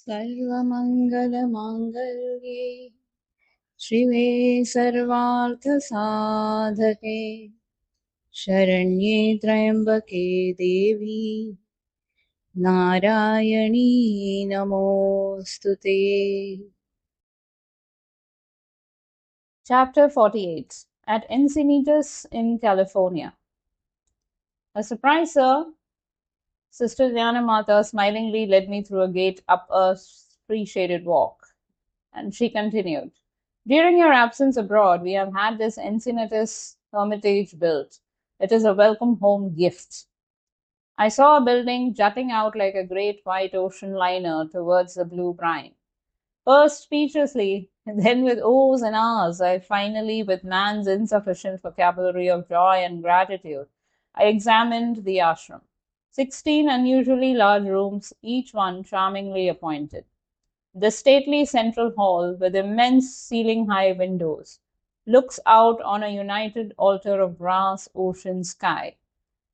सर्वमङ्गलमाङ्गल्ये शिवे सर्वार्थसाधके शरण्ये त्र्यम्बके देवी नारायणी नमोऽस्तु ते। Chapter 48 At Encinitas in California. A surprise, sir. Sister Jnanamata smilingly led me through a gate up a tree-shaded walk. And she continued, "During your absence abroad, we have had this Encinitas hermitage built. It is a welcome home gift." I saw a building jutting out like a great white ocean liner towards the blue brine. First speechlessly, then with ohs and ahs, I finally, with man's insufficient vocabulary of joy and gratitude, I examined the ashram. 16 unusually large rooms, each one charmingly appointed. The stately central hall, with immense ceiling-high windows, looks out on a united altar of brass, ocean, sky,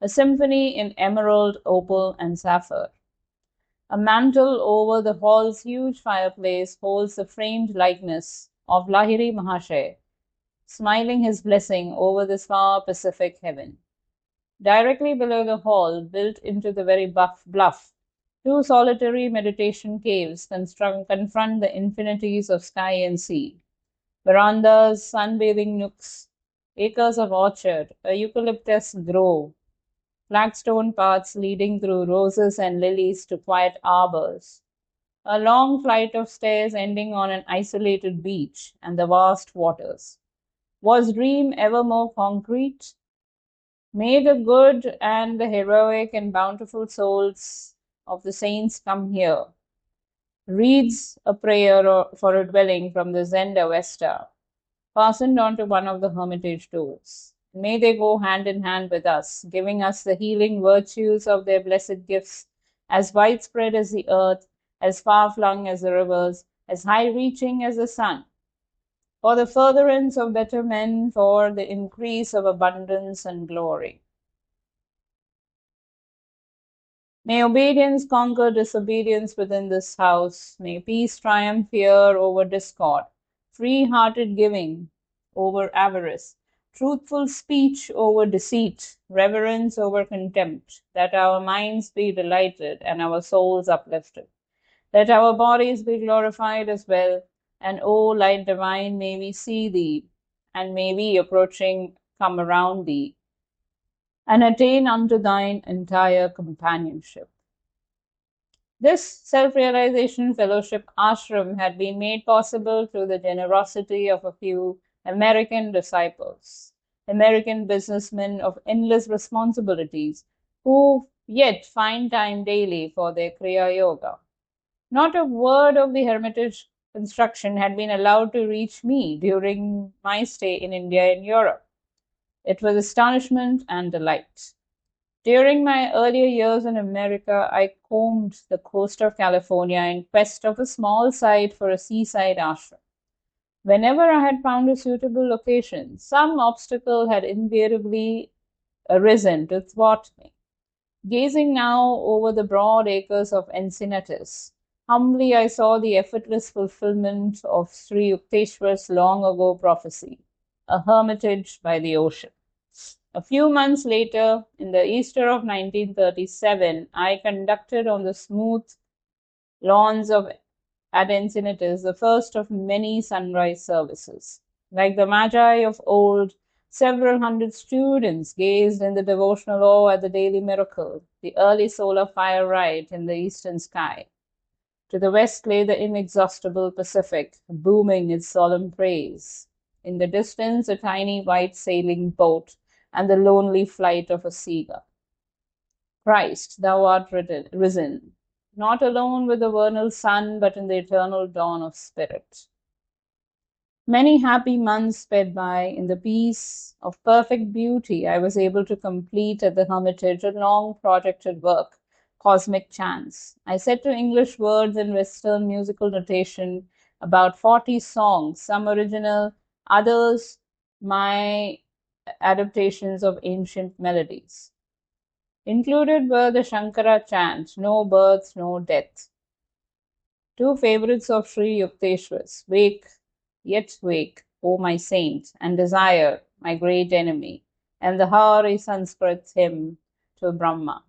a symphony in emerald, opal, and sapphire. A mantel over the hall's huge fireplace holds the framed likeness of Lahiri Mahasaya, smiling his blessing over this far Pacific heaven. Directly below the hall, built into the very bluff, two solitary meditation caves confront the infinities of sky and sea. Verandas, sunbathing nooks, acres of orchard, a eucalyptus grove, flagstone paths leading through roses and lilies to quiet arbors, a long flight of stairs ending on an isolated beach and the vast waters. Was dream ever more concrete? May the good and the heroic and bountiful souls of the saints come here. Reads a prayer for a dwelling from the Zenda Vesta, fastened onto one of the hermitage doors. May they go hand in hand with us, giving us the healing virtues of their blessed gifts, as widespread as the earth, as far-flung as the rivers, as high-reaching as the sun, for the furtherance of better men, for the increase of abundance and glory. May obedience conquer disobedience within this house. May peace triumph here over discord, free-hearted giving over avarice, truthful speech over deceit, reverence over contempt, that our minds be delighted and our souls uplifted. Let our bodies be glorified as well, and O light divine, may we see thee, and may we approaching come around thee, and attain unto thine entire companionship. This self-realization fellowship ashram had been made possible through the generosity of a few American disciples, American businessmen of endless responsibilities, who yet find time daily for their Kriya Yoga. Not a word of the hermitage construction had been allowed to reach me during my stay in India and Europe. It was astonishment and delight. During my earlier years in America, I combed the coast of California in quest of a small site for a seaside ashram. Whenever I had found a suitable location, some obstacle had invariably arisen to thwart me. Gazing now over the broad acres of Encinitas, humbly I saw the effortless fulfillment of Sri Yukteswar's long ago prophecy, a hermitage by the ocean. A few months later, in the Easter of 1937, I conducted on the smooth lawns at Encinitas the first of many sunrise services. Like the Magi of old, several hundred students gazed in the devotional awe at the daily miracle, the early solar fire rite in the eastern sky. To the west lay the inexhaustible Pacific, booming its solemn praise. In the distance, a tiny white sailing boat and the lonely flight of a seagull. Christ, thou art risen, not alone with the vernal sun, but in the eternal dawn of spirit. Many happy months sped by. In the peace of perfect beauty, I was able to complete at the hermitage a long projected work, Cosmic Chants. I set to English words in Western musical notation about 40 songs, some original, others my adaptations of ancient melodies. Included were the Shankara chant, no birth, no death, Two favorites of Sri Yukteswar's, Wake, Yet Wake, O my saint, and Desire, my great enemy, and the Hari Sanskrit hymn to Brahma.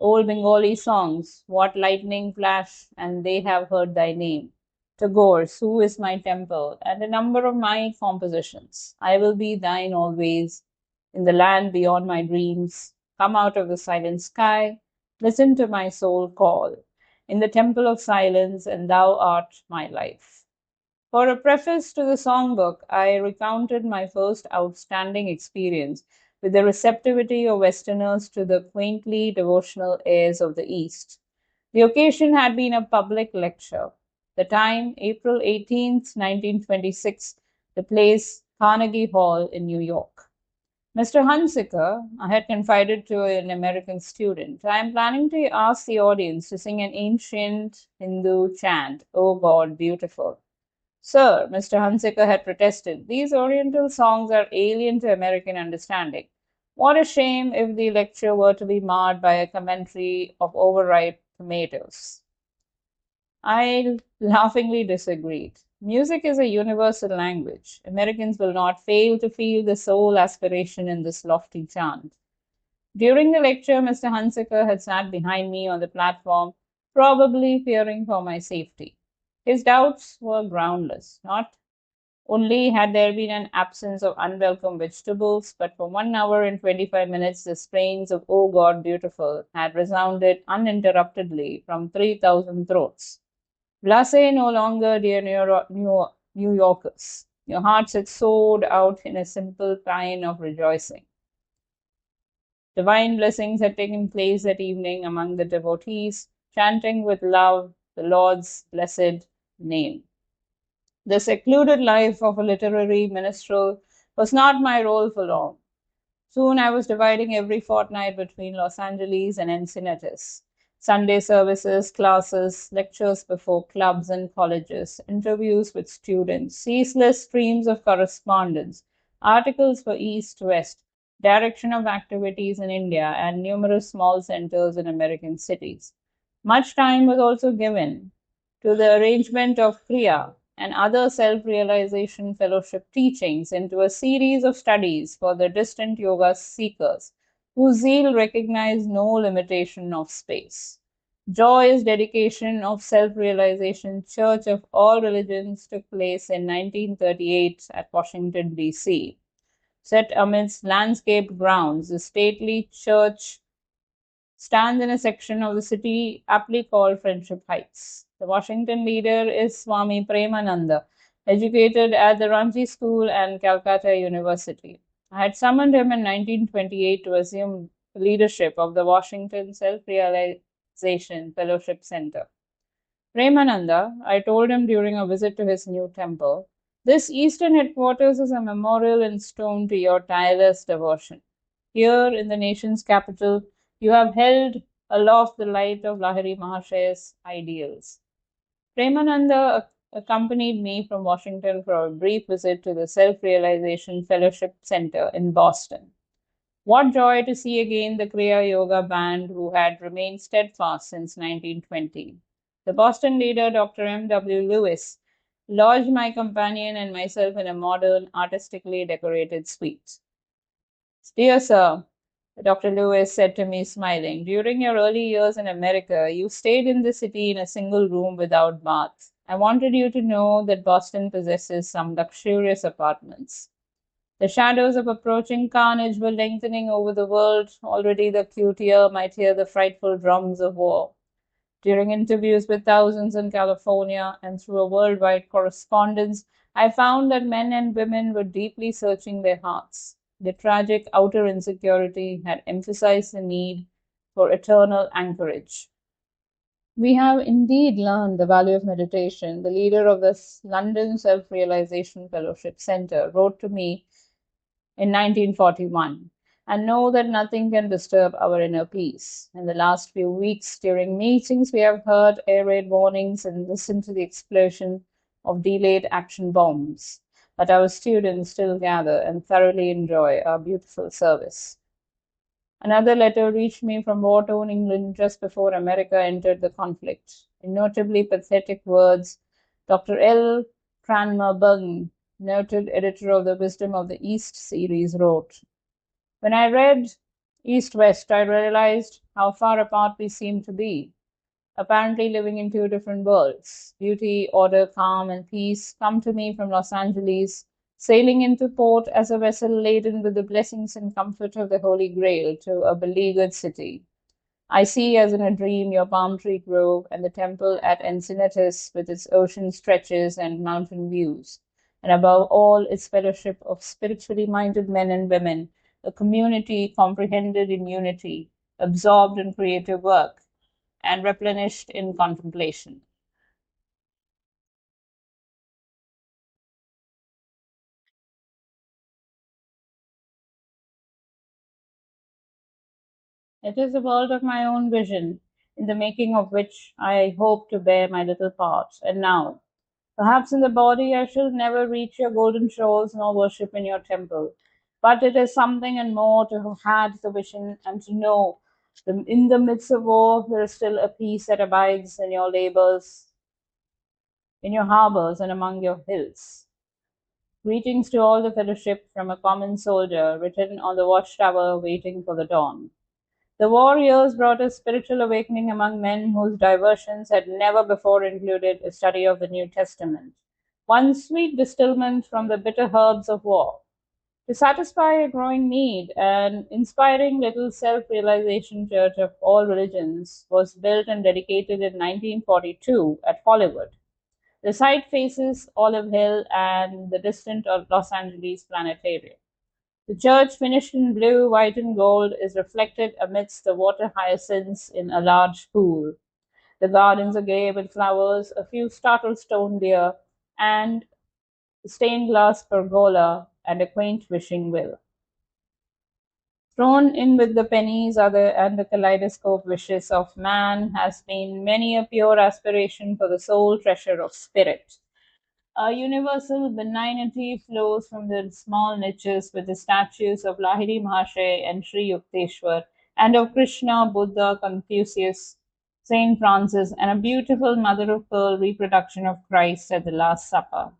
Old Bengali songs, What lightning flash, and They have heard thy name. Tagore's Who is my temple, and a number of my compositions. I will be thine always, in the land beyond my dreams. Come out of the silent sky, listen to my soul call. In the temple of silence, and thou art my life. For a preface to the songbook, I recounted my first outstanding experience with the receptivity of Westerners to the quaintly devotional airs of the East. The occasion had been a public lecture. The time, April 18th, 1926, the place, Carnegie Hall in New York. Mr. Hunsaker, I had confided to an American student, I am planning to ask the audience to sing an ancient Hindu chant, O God, beautiful. Sir, Mr. Hunsaker had protested, these Oriental songs are alien to American understanding. What a shame if the lecture were to be marred by a commentary of overripe tomatoes. I laughingly disagreed. Music is a universal language. Americans will not fail to feel the soul aspiration in this lofty chant. During the lecture, Mr. Hunsaker had sat behind me on the platform, probably fearing for my safety. His doubts were groundless. Not only had there been an absence of unwelcome vegetables, but for 1 hour and 25 minutes the strains of O God Beautiful had resounded uninterruptedly from 3,000 throats. Blase no longer, dear New Yorkers. Your hearts had soared out in a simple paean of rejoicing. Divine blessings had taken place that evening among the devotees, chanting with love the Lord's blessed name. The secluded life of a literary minstrel was not my role for long. Soon I was dividing every fortnight between Los Angeles and Encinitas. Sunday services, classes, lectures before clubs and colleges, interviews with students, ceaseless streams of correspondence, articles for East West, direction of activities in India, and numerous small centers in American cities. Much time was also given to the arrangement of Kriya and other self realization fellowship teachings into a series of studies for the distant yoga seekers whose zeal recognized no limitation of space. Joyous dedication of self realization Church of all religions took place in 1938 at Washington, D.C. Set amidst landscaped grounds, the stately church stands in a section of the city aptly called Friendship Heights. The Washington leader is Swami Premananda, educated at the Ranchi School and Calcutta University. I had summoned him in 1928 to assume leadership of the Washington Self Realization Fellowship Center. Premananda, I told him during a visit to his new temple, this eastern headquarters is a memorial in stone to your tireless devotion. Here in the nation's capital, you have held aloft the light of Lahiri Mahashaya's ideals. Premananda accompanied me from Washington for a brief visit to the Self Realization Fellowship Center in Boston. What joy to see again the Kriya Yoga band who had remained steadfast since 1920. The Boston leader, Dr. M.W. Lewis, lodged my companion and myself in a modern, artistically decorated suite. Dear sir, Dr. Lewis said to me, smiling, during your early years in America, you stayed in the city in a single room without bath. I wanted you to know that Boston possesses some luxurious apartments. The shadows of approaching carnage were lengthening over the world. Already the acute ear might hear the frightful drums of war. During interviews with thousands in California and through a worldwide correspondence, I found that men and women were deeply searching their hearts. The tragic outer insecurity had emphasized the need for eternal anchorage. We have indeed learned the value of meditation. The leader of the London Self Realization Fellowship Center wrote to me in 1941, and know that nothing can disturb our inner peace. In the last few weeks, during meetings, we have heard air raid warnings and listened to the explosion of delayed action bombs. But our students still gather and thoroughly enjoy our beautiful service. Another letter reached me from war-torn England just before America entered the conflict. In notably pathetic words, Dr. L. Cranmer Bergen, noted editor of the Wisdom of the East series, wrote, "When I read East West, I realized how far apart we seem to be, apparently living in two different worlds. Beauty, order, calm, and peace come to me from Los Angeles, sailing into port as a vessel laden with the blessings and comfort of the Holy Grail to a beleaguered city. I see as in a dream your palm tree grove and the temple at Encinitas with its ocean stretches and mountain views, and above all its fellowship of spiritually minded men and women, a community comprehended in unity, absorbed in creative work, and replenished in contemplation." It is a world of my own vision, in the making of which I hope to bear my little part. And now, perhaps in the body I shall never reach your golden shores nor worship in your temple. But it is something and more to have had the vision and to know that in the midst of war there is still a peace that abides in your labors, in your harbors, and among your hills. Greetings to all the fellowship from a common soldier, written on the watchtower waiting for the dawn. The war years brought a spiritual awakening among men whose diversions had never before included a study of the New Testament, one sweet distilment from the bitter herbs of war. To satisfy a growing need, an inspiring little self realization church of all religions was built and dedicated in 1942 at Hollywood. The site faces Olive Hill and the distant Los Angeles Planetarium. The church, finished in blue, white, and gold, is reflected amidst the water hyacinths in a large pool. The gardens are gay with flowers, a few startled stone deer, and a stained glass pergola and a quaint wishing well. Thrown in with the pennies and the kaleidoscope wishes of man has been many a pure aspiration for the sole treasure of spirit. A universal benignity flows from the small niches with the statues of Lahiri Mahasaya and Sri Yukteswar, and of Krishna, Buddha, Confucius, Saint Francis, and a beautiful mother of pearl reproduction of Christ at the Last Supper.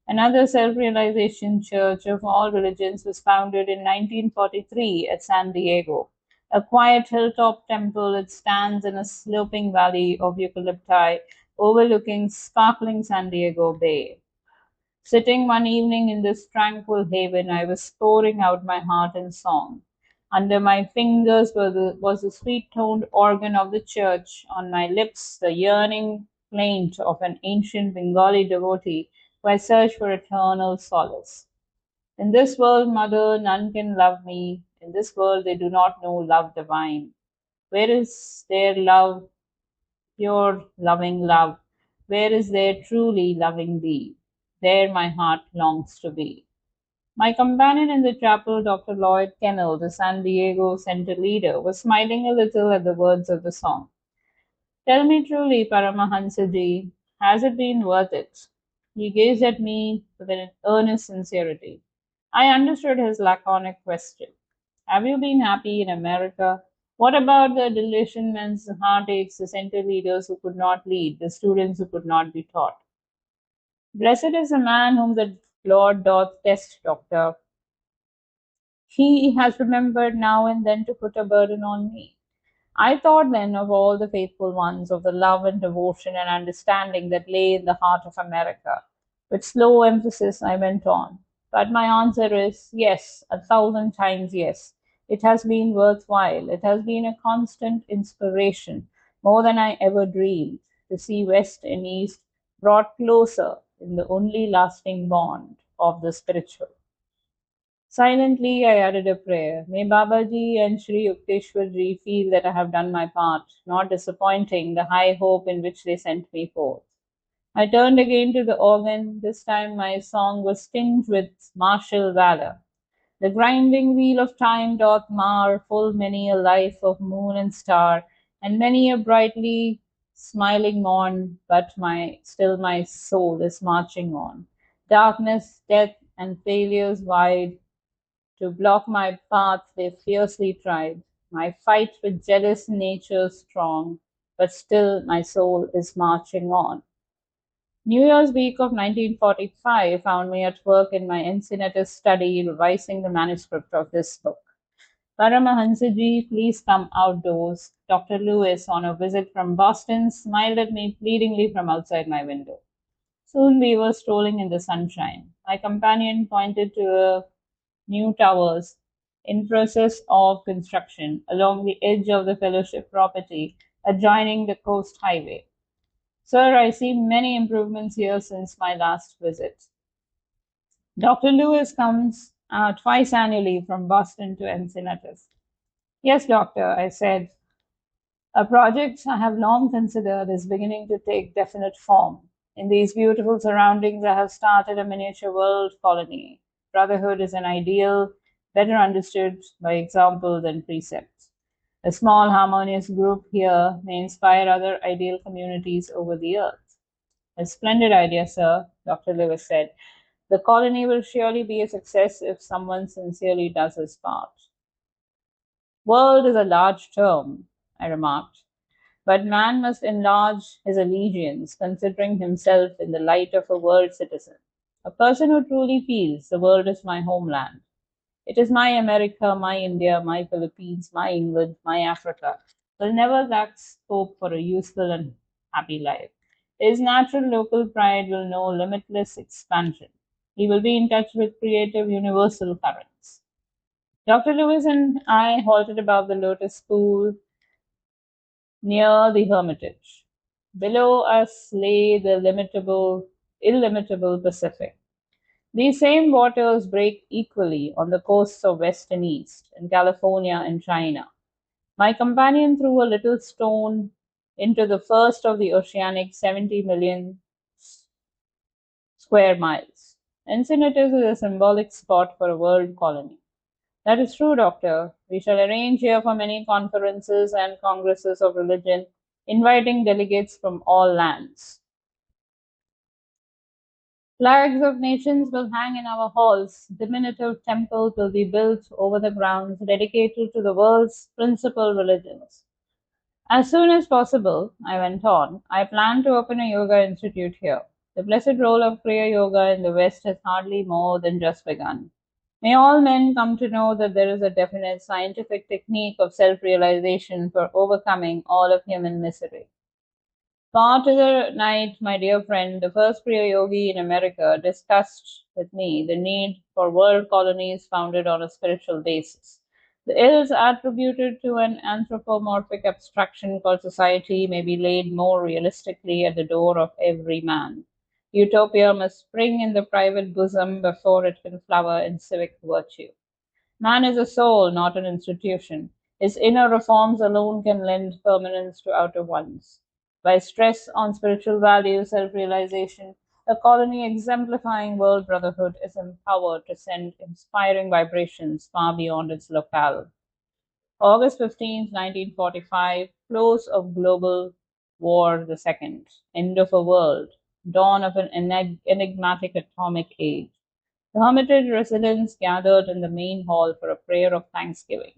Another self realization church of all religions was founded in 1943 at San Diego. A quiet hilltop temple, it stands in a sloping valley of eucalypti overlooking sparkling San Diego Bay. Sitting one evening in this tranquil haven, I was pouring out my heart in song. Under my fingers was the sweet toned organ of the church, on my lips the yearning plaint of an ancient Bengali devotee who has searched for eternal solace. In this world, mother, none can love me. In this world, they do not know love divine. Where is their love, pure loving love? Where is their truly loving thee? There my heart longs to be. My companion in the chapel, Dr. Lloyd Kennel, the San Diego Center leader, was smiling a little at the words of the song. "Tell me truly, Paramahansa ji, has it been worth it?" He gazed at me with an earnest sincerity. I understood his laconic question. "Have you been happy in America? What about the disillusionments, the heartaches, the center leaders who could not lead, the students who could not be taught?" "Blessed is the man whom the Lord doth test, doctor. He has remembered now and then to put a burden on me." I thought then of all the faithful ones, of the love and devotion and understanding that lay in the heart of America. With slow emphasis, I went on. "But my answer is yes, 1,000 times yes. It has been worthwhile. It has been a constant inspiration, more than I ever dreamed, to see West and East brought closer in the only lasting bond of the spiritual." Silently, I added a prayer. "May Babaji and Sri Yukteswar Ji feel that I have done my part, not disappointing the high hope in which they sent me forth." I turned again to the organ. This time my song was tinged with martial valor. "The grinding wheel of time doth mar full many a life of moon and star, and many a brightly smiling morn, but my soul is marching on. Darkness, death, and failures wide to block my path they fiercely tried. my fight with jealous nature strong, but still my soul is marching on. New Year's week of 1945 found me at work in my Encinitas study revising the manuscript of this book. Paramahansa Ji, please come outdoors. Dr. Lewis, on a visit from Boston, smiled at me pleadingly from outside my window. Soon we were strolling in the sunshine. My companion pointed to a new towers in process of construction along the edge of the fellowship property adjoining the coast highway. Sir, I see many improvements here since my last visit. Dr. Lewis comes twice annually from Boston to Encinitas. Yes, doctor, I said. A project I have long considered is beginning to take definite form. In these beautiful surroundings, I have started a miniature world colony. Brotherhood is an ideal better understood by example than precept. A small harmonious group here may inspire other ideal communities over the earth. A splendid idea, sir, Dr. Lewis said. The colony will surely be a success if someone sincerely does his part. World is a large term, I remarked, but man must enlarge his allegiance, considering himself in the light of a world citizen. A person who truly feels the world is my homeland. It is my America, my India, my Philippines, my England, my Africa, will never lack scope for a useful and happy life. His natural local pride will know limitless expansion. He will be in touch with creative universal currents. Dr. Lewis and I halted above the lotus pool near the hermitage. Below us lay the illimitable Pacific. These same waters break equally on the coasts of West and East, in California and China. My companion threw a little stone into the first of the oceanic 70 million square miles. Encinitas is a symbolic spot for a world colony. That is true, Doctor. We shall arrange here for many conferences and congresses of religion, inviting delegates from all lands. Flags of nations will hang in our halls. Diminutive temples will be built over the grounds dedicated to the world's principal religions. As soon as possible, I went on, I plan to open a yoga institute here. The blessed role of Kriya Yoga in the West has hardly more than just begun. May all men come to know that there is a definite scientific technique of self realization for overcoming all of human misery. Far to the night, my dear friend, the first Kriya Yogi in America discussed with me the need for world colonies founded on a spiritual basis. The ills attributed to an anthropomorphic abstraction called society may be laid more realistically at the door of every man. Utopia must spring in the private bosom before it can flower in civic virtue. Man is a soul, not an institution. His inner reforms alone can lend permanence to outer ones. By stress on spiritual values, self realization, a colony exemplifying world brotherhood is empowered to send inspiring vibrations far beyond its locale. August 15th, 1945, close of global war the second, end of a world, dawn of an enigmatic atomic age. The Hermitage residents gathered in the main hall for a prayer of thanksgiving.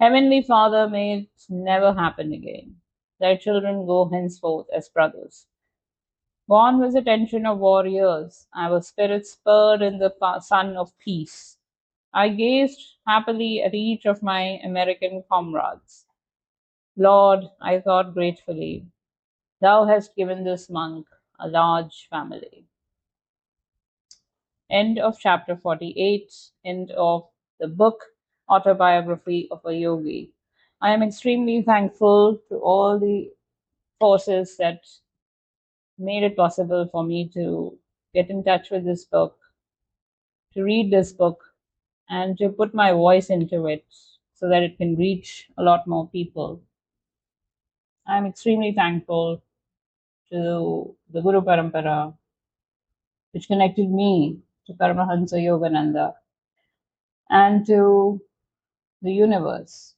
Heavenly Father, may it never happen again. Thy children go henceforth as brothers. Gone was the tension of warriors. Our spirits spurred in the sun of peace. I gazed happily at each of my American comrades. Lord, I thought gratefully, Thou hast given this monk a large family. End of chapter 48, end of the book Autobiography of a Yogi. I am extremely thankful to all the forces that made it possible for me to get in touch with this book, to read this book, and to put my voice into it so that it can reach a lot more people. I'm extremely thankful to the Guru Parampara, which connected me to Paramahansa Yogananda and to the universe.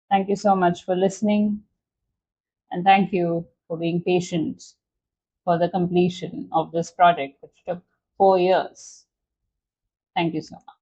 Thank you so much for listening, and thank you for being patient for the completion of this project, which took 4 years. Thank you so much.